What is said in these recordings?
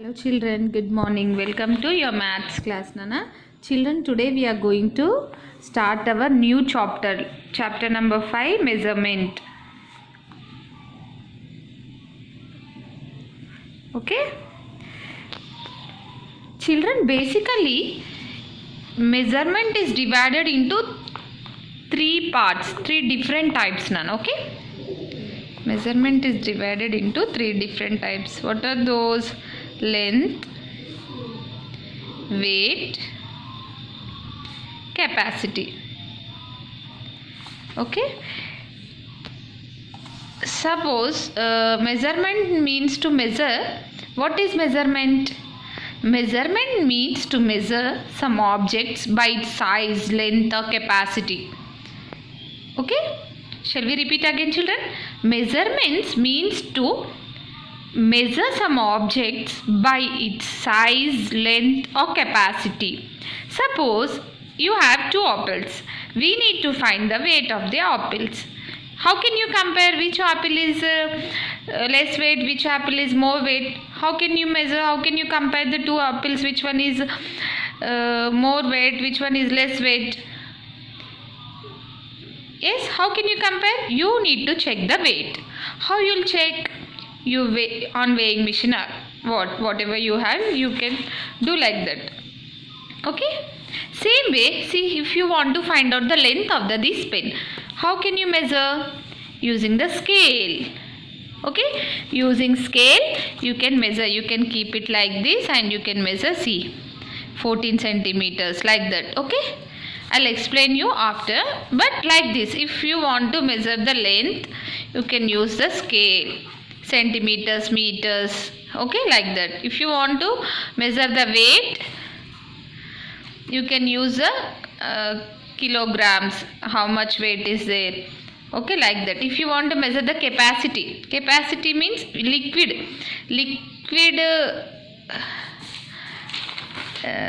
Hello children, good morning. Welcome to your maths class, Nana. Children, today we are going to start our new chapter number 5, measurement. Okay? Children, basically measurement is divided into three parts, three different types, Nana. Okay? Measurement is divided into three different types. What are those? Length, weight, capacity. Okay. Suppose measurement means to measure. What is measurement? Measurement means to measure some objects by its size, length or capacity. Okay. Shall we repeat again, children? Measurements means to measure some objects by its size, length or capacity. Suppose you have two apples. We need to find the weight of the apples. How can you compare which apple is less weight, which apple is more weight? How can you measure? How can you compare the two apples? Which one is more weight, which one is less weight? Yes, how can you compare? You need to check the weight. How you'll check? You weigh on weighing machine or whatever you have, you can do like that. Okay. Same way, see, if you want to find out the length of this pen, how can you measure? Using the scale. Okay. Using scale, you can measure. You can keep it like this and you can measure. See, 14 centimeters like that. Okay. I'll explain you after. But like this, if you want to measure the length, you can use the scale. Centimeters, meters, okay, like that. If you want to measure the weight, you can use the kilograms, how much weight is there, okay, like that. If you want to measure the capacity, capacity means liquid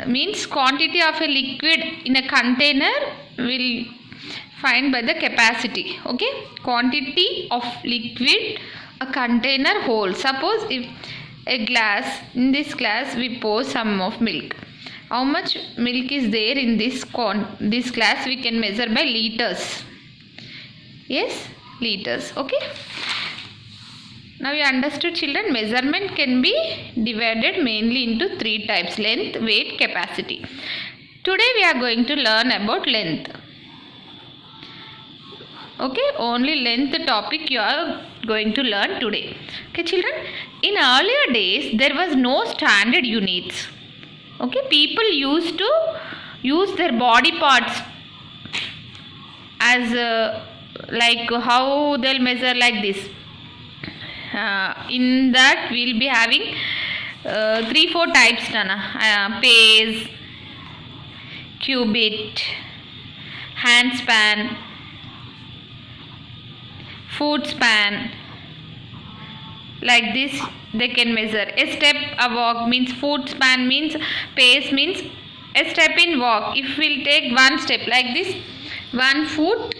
means quantity of a liquid in a container will find by the capacity. Okay, quantity of liquid a container holds. Suppose if a glass, in this glass we pour some of milk. How much milk is there in this glass? We can measure by liters. Yes, liters. Okay. Now you understood, children. Measurement can be divided mainly into three types: length, weight, capacity. Today we are going to learn about length. Okay, only length topic you are going to learn today. Okay, children, in earlier days there was no standard units. Okay, people used to use their body parts as like how they'll measure like this. In that we'll be having 3-4 types, Nana. Pace, cubit, hand span, foot span, like this they can measure. A step, a walk means foot span means pace means a step in walk. If we'll take one step like this, 1 foot,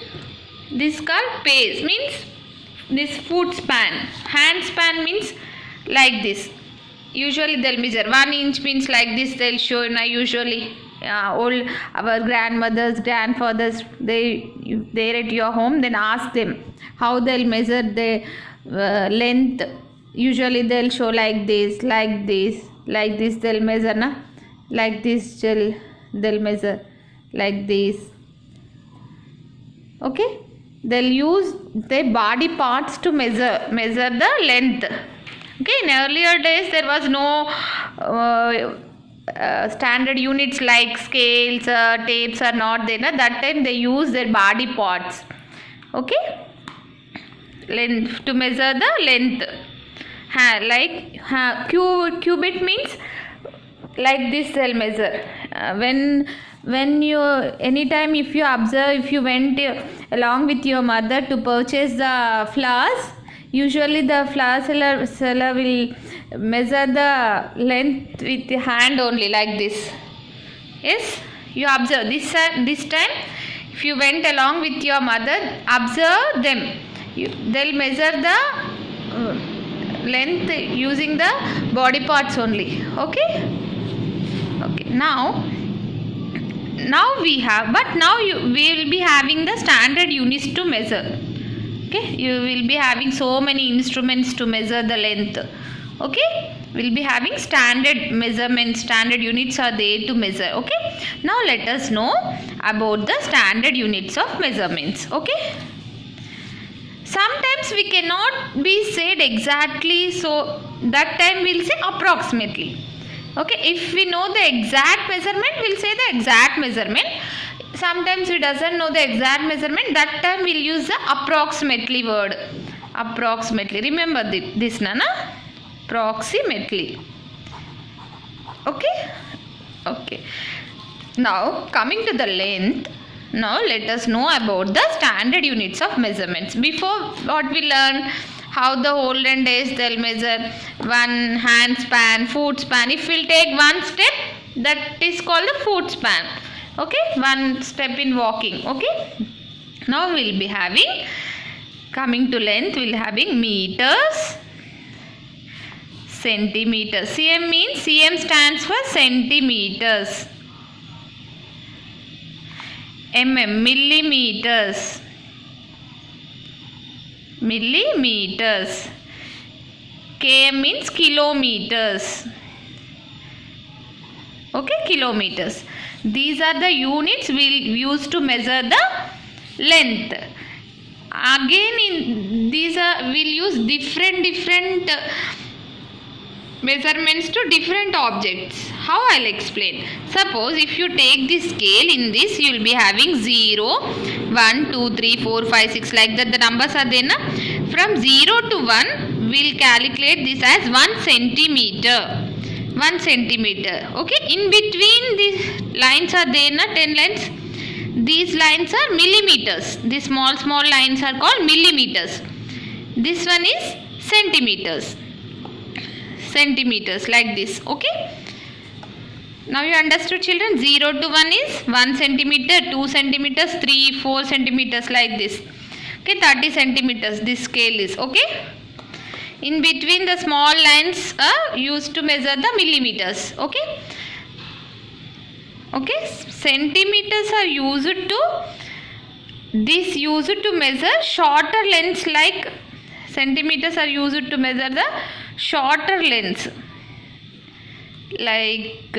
this called pace means this foot span. Hand span means like this. Usually they'll measure 1 inch means like this. They'll show usually all our grandmothers, grandfathers, they're at your home, then ask them how they'll measure the length. Usually they'll show like this, like this, like this they'll measure, na? Like this they'll measure, like this. Okay, they'll use their body parts to measure the length. Okay, in earlier days there was no standard units like scales, tapes are not there. That time they use their body parts. Okay, length, to measure the length. Cubit means like this they'll measure. When you anytime if you observe, if you went along with your mother to purchase the flowers, usually the flower seller will measure the length with the hand only, like this. Yes, you observe this time. If you went along with your mother, observe them. They'll measure the length using the body parts only. Okay. Now we have, but now we will be having the standard units to measure. Okay, you will be having so many instruments to measure the length. Okay, we'll be having standard measurements, standard units are there to measure. Okay, now let us know about the standard units of measurements. Okay, sometimes we cannot be said exactly, so that time we'll say approximately. Okay, if we know the exact measurement, we'll say the exact measurement. Sometimes we doesn't know the exact measurement, that time we'll use the approximately word. Approximately, remember this Nana, approximately. Okay. Now coming to the length, now let us know about the standard units of measurements. Before, what we learned, how the olden days they'll measure one hand span, foot span. If we'll take one step, that is called the foot span. Okay, one step in walking. Okay, now we'll be having, coming to length, we'll having meters, centimeters. cm stands for centimeters. millimeters. km means kilometers. Okay, kilometers. These are the units we'll use to measure the length. Again, we'll use different measurements to different objects. How I'll explain. Suppose if you take this scale, in this you will be having 0, 1, 2, 3, 4, 5, 6, like that the numbers are there na? From 0 to 1 we'll calculate this as 1 centimeter. 1 centimeter. Okay, in between these lines are there na, 10 lines. These lines are millimeters. These small lines are called millimeters. This one is centimeters, like this. Okay, now you understood, children. 0 to 1 is 1 centimeter, 2 centimeters, 3, 4 centimeters, like this. Okay, 30 centimeters this scale is. Okay, in between the small lines are used to measure the millimeters. Okay, centimeters are used to measure shorter lengths, like centimeters are used to measure the shorter lengths. Like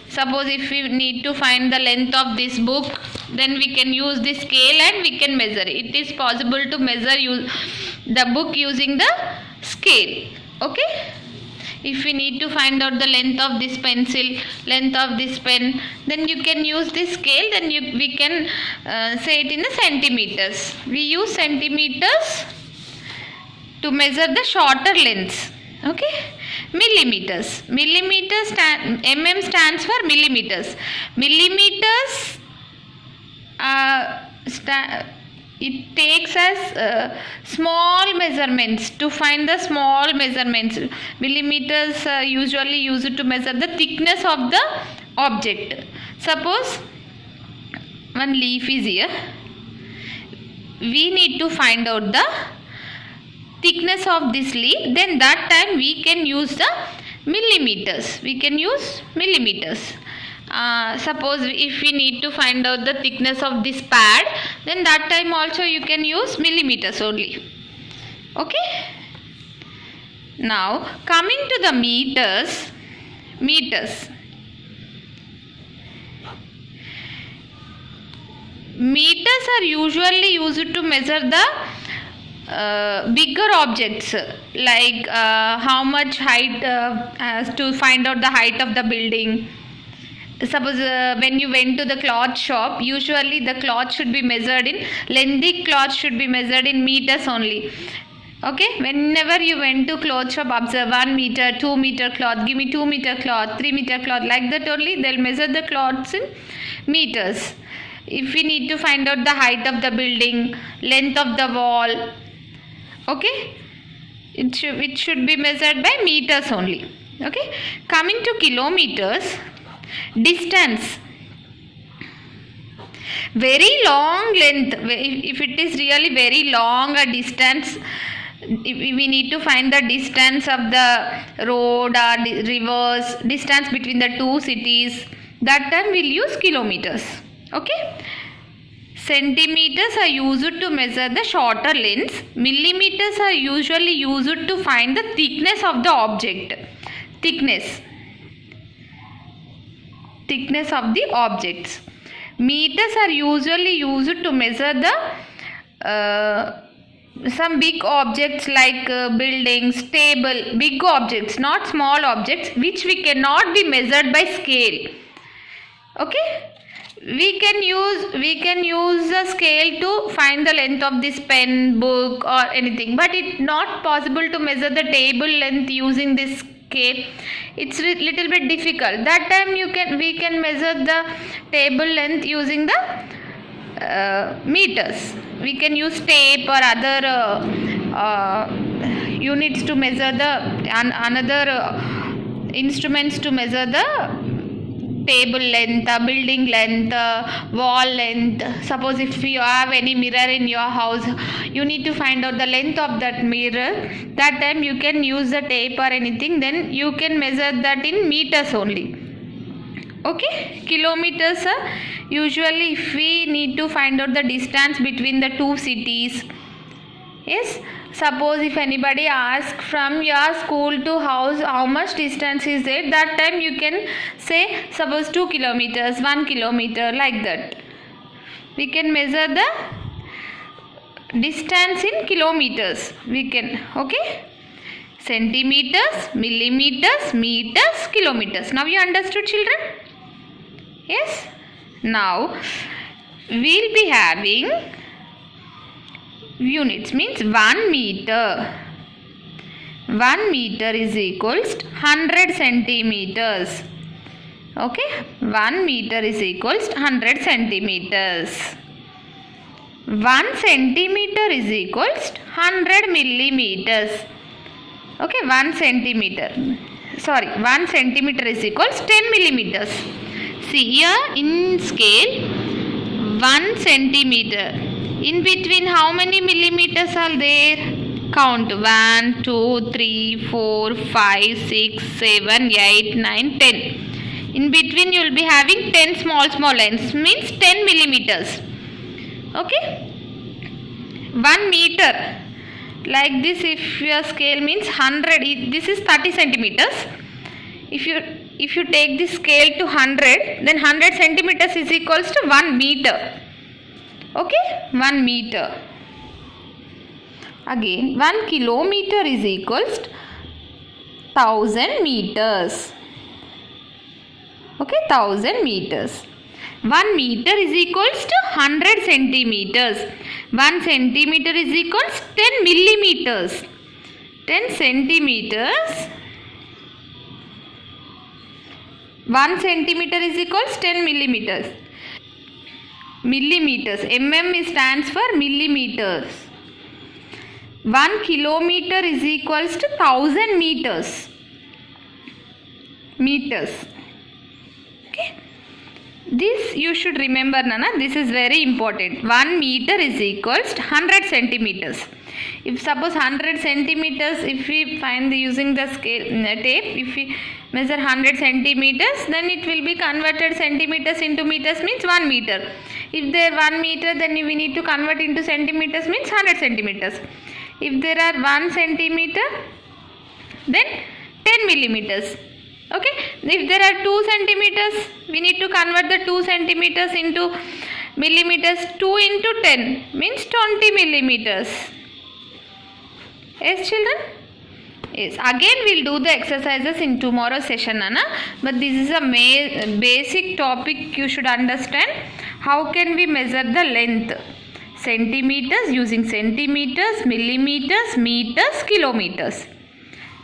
suppose if we need to find the length of this book, then we can use this scale and we can measure. It is possible to measure the book using the scale. Okay, if we need to find out the length of this pencil, length of this pen, then you can use this scale. Then we can say it in the centimeters. We use centimeters to measure the shorter lengths. Okay, millimeters. Mm stands for millimeters. Millimeters it takes us small measurements. To find the small measurements, millimeters are usually used to measure the thickness of the object. Suppose one leaf is here, we need to find out the thickness of this leaf. Then that time we can use the millimeters. Suppose if we need to find out the thickness of this pad, then that time also you can use millimeters only. Okay, now coming to the meters. Meters are usually used to measure the bigger objects, like how much height, to find out the height of the building. Suppose when you went to the cloth shop, usually the cloth should be measured in, lengthy cloth should be measured in meters only. Okay, whenever you went to cloth shop, observe 1 meter, 2 meter cloth, give me 2 meter cloth, 3 meter cloth, like that only they'll measure the cloths in meters. If we need to find out the height of the building, length of the wall, okay, it should be measured by meters only. Okay, coming to kilometers. Distance, very long length. If it is really very long a distance, we need to find the distance of the road or rivers, distance between the two cities. That time we'll use kilometers. Okay. Centimeters are used to measure the shorter lengths. Millimeters are usually used to find the thickness of the object. Thickness of the objects. Meters are usually used to measure the some big objects like buildings, table, big objects, not small objects, which we cannot be measured by scale. Okay. We can use the scale to find the length of this pen, book or anything, but it's not possible to measure the table length using this scale. It's little bit difficult. That time we can measure the table length using the meters. We can use tape or other units to measure the another instruments to measure the table length, building length, wall length. Suppose if you have any mirror in your house, you need to find out the length of that mirror. That time you can use the tape or anything, then you can measure that in meters only. Okay. Kilometers are usually if we need to find out the distance between the two cities. Yes. Suppose if anybody asks from your school to house how much distance is there, that time you can say suppose 2 kilometers, 1 kilometer, like that. We can measure the distance in kilometers. We can, okay. Centimeters, millimeters, meters, kilometers. Now you understood, children? Yes. Now we'll be having units, means 1 meter. 1 meter is equals to 100 centimeters. Okay. 1 meter is equals to 100 centimeters. 1 centimeter is equals to 100 millimeters. Okay. 1 centimeter. 1 centimeter is equals to 10 millimeters. See here in scale 1 centimeter. In between how many millimeters are there? Count 1, 2, 3, 4, 5, 6, 7, 8, 9, 10. In between you will be having 10 small lines, means 10 millimeters. Okay. 1 meter. Like this, if your scale means 100, this is 30 centimeters. If you take this scale to 100, then 100 centimeters is equals to 1 meter. Okay, 1 meter. Again, 1 kilometer is equals to 1000 meters. Okay, 1000 meters. 1 meter is equals to 100 centimeters. 1 centimeter is equals to 10 millimeters. 10 centimeters. 1 centimeter is equals to 10 millimeters. Millimeters. stands for millimeters. 1 kilometer is equals to 1000 meters. Okay. This you should remember, Nana. This is very important. 1 meter is equals to 100 centimeters. If suppose 100 centimeters, if we find using the scale tape, if we measure 100 centimeters, then it will be converted centimeters into meters, means 1 meter. If there 1 meter, then we need to convert into centimeters, means 100 centimeters. If there are 1 centimeter, then 10 millimeters. Okay. If there are 2 centimeters, we need to convert the 2 centimeters into millimeters. 2 into 10 means 20 millimeters. Yes, children? Yes. Again, we'll do the exercises in tomorrow's session, Anna. But this is a basic topic you should understand. How can we measure the length? Centimeters, using centimeters, millimeters, meters, kilometers.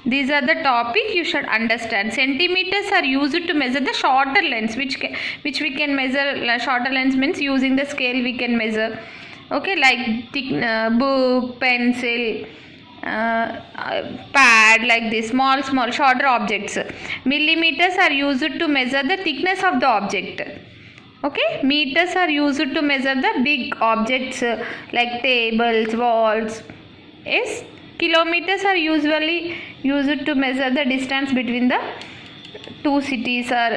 These are the topic you should understand. Centimeters are used to measure the shorter lengths, which we can measure. Shorter lengths means using the scale we can measure. Okay, like thick, book, pencil, pad, like this, small shorter objects. Millimeters are used to measure the thickness of the object. Okay, meters are used to measure the big objects like tables, walls. Yes, kilometers are usually used to measure the distance between the two cities or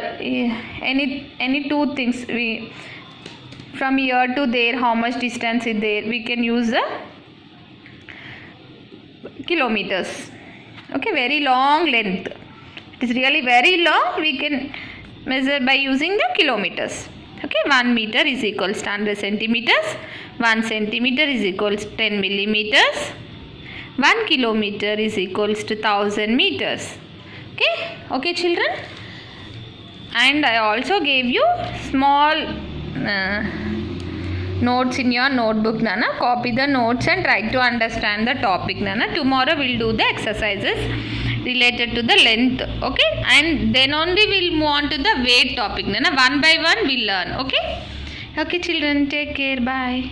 any two things. We from here to there, how much distance is there, we can use the kilometers. Okay, very long length. It is really very long. We can measure by using the kilometers. Okay, 1 meter is equals to 100 centimeters. 1 centimeter is equals to 10 millimeters. 1 kilometer is equals to 1000 meters. Okay, children. And I also gave you small notes in your notebook, Nana. Copy the notes and try to understand the topic, Nana. Tomorrow we'll do the exercises related to the length. Okay, and then only we'll move on to the weight topic, Nana. One by one we'll learn. Okay, children, take care. Bye.